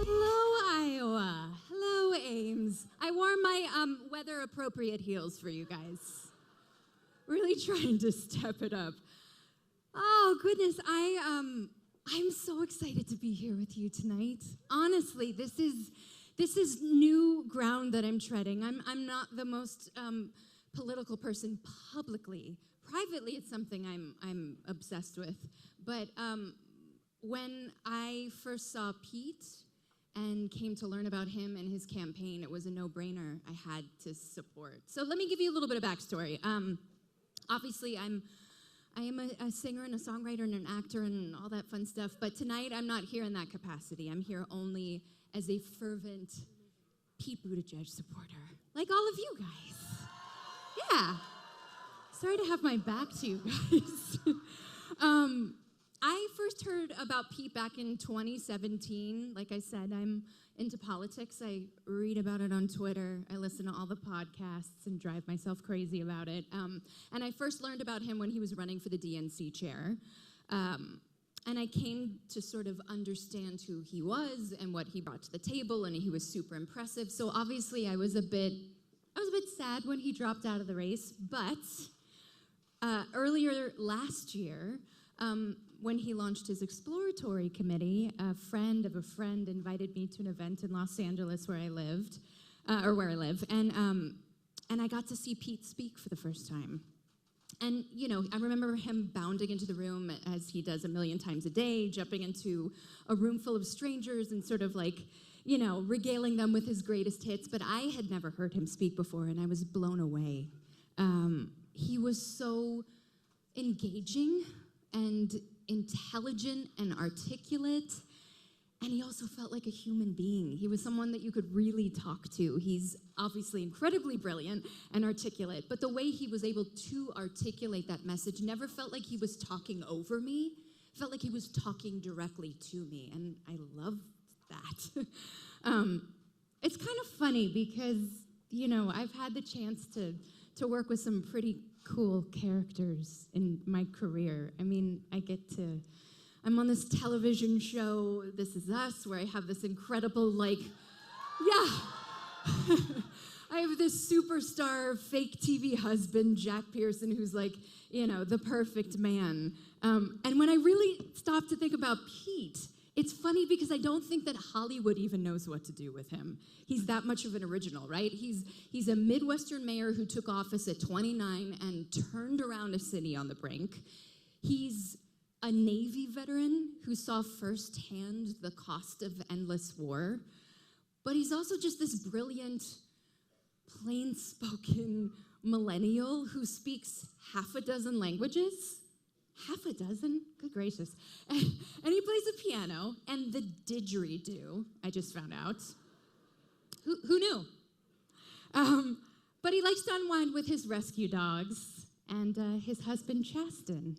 Hello, Iowa. Hello, Ames. I wore my weather-appropriate heels for you guys. Really trying to step it up. Oh, goodness. I'm so excited to be here with you tonight. Honestly, this is new ground that I'm treading. I'm not the most political person publicly. Privately, it's something I'm obsessed with. But when I first saw Pete and came to learn about him and his campaign, it was a no-brainer. I had to support. So let me give you a little bit of backstory. Obviously, I am a singer and a songwriter and an actor and all that fun stuff, but tonight I'm not here in that capacity. I'm here only as a fervent Pete Buttigieg supporter, like all of you guys. Yeah. Sorry to have my back to you guys. I first heard about Pete back in 2017. Like I said, I'm into politics. I read about it on Twitter. I listen to all the podcasts and drive myself crazy about it. And I first learned about him when he was running for the DNC chair. And I came to sort of understand who he was and what he brought to the table, and he was super impressive. So obviously I was a bit sad when he dropped out of the race, but earlier last year, when he launched his exploratory committee, a friend of a friend invited me to an event in Los Angeles where I live, and I got to see Pete speak for the first time. And, you know, I remember him bounding into the room, as he does a million times a day, jumping into a room full of strangers and sort of like, you know, regaling them with his greatest hits, but I had never heard him speak before, and I was blown away. He was so engaging and intelligent and articulate, and he also felt like a human being. He was someone that you could really talk to. He's obviously incredibly brilliant and articulate, but the way he was able to articulate that message never felt like he was talking over me. It felt like he was talking directly to me, and I loved that. It's kind of funny because, you know, I've had the chance to work with some pretty cool characters in my career. I mean, I'm on this television show, This Is Us, where I have this incredible, like, yeah. I have this superstar fake TV husband, Jack Pearson, who's like, you know, the perfect man. And when I really stop to think about Pete, it's funny because I don't think that Hollywood even knows what to do with him. He's that much of an original, right? He's a Midwestern mayor who took office at 29 and turned around a city on the brink. He's a Navy veteran who saw firsthand the cost of endless war. But he's also just this brilliant, plain-spoken millennial who speaks half a dozen languages. Half a dozen? Good gracious. And he plays the piano and the didgeridoo, I just found out. Who knew? But he likes to unwind with his rescue dogs and his husband, Chasten,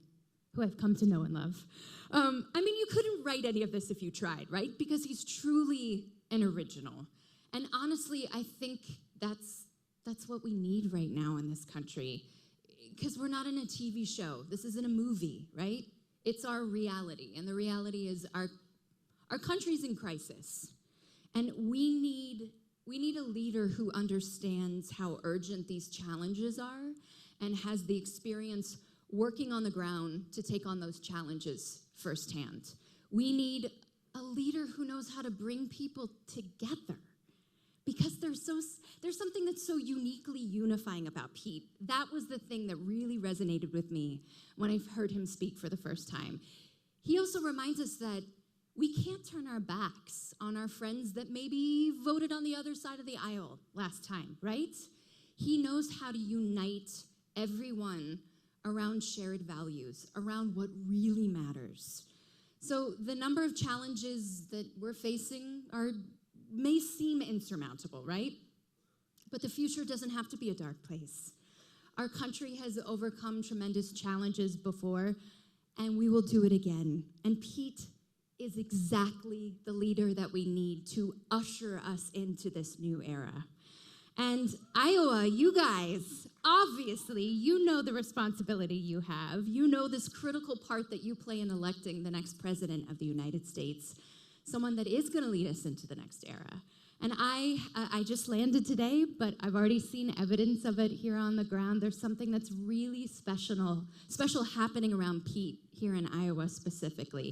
who I've come to know and love. I mean, you couldn't write any of this if you tried, right? Because he's truly an original. And honestly, I think that's what we need right now in this country. Because we're not in a TV show. This isn't a movie, right? It's our reality. And the reality is our country's in crisis. And we need a leader who understands how urgent these challenges are and has the experience working on the ground to take on those challenges firsthand. We need a leader who knows how to bring people together. Because there's something that's so uniquely unifying about Pete. That was the thing that really resonated with me when I heard him speak for the first time. He also reminds us that we can't turn our backs on our friends that maybe voted on the other side of the aisle last time, right? He knows how to unite everyone around shared values, around what really matters. So the number of challenges that we're facing may seem insurmountable, right? But the future doesn't have to be a dark place. Our country has overcome tremendous challenges before, and we will do it again. And Pete is exactly the leader that we need to usher us into this new era. And Iowa, you guys, obviously, you know the responsibility you have. You know this critical part that you play in electing the next president of the United States. someone that is going to lead us into the next era. And I just landed today, but I've already seen evidence of it here on the ground. There's something that's really special happening around Pete here in Iowa specifically.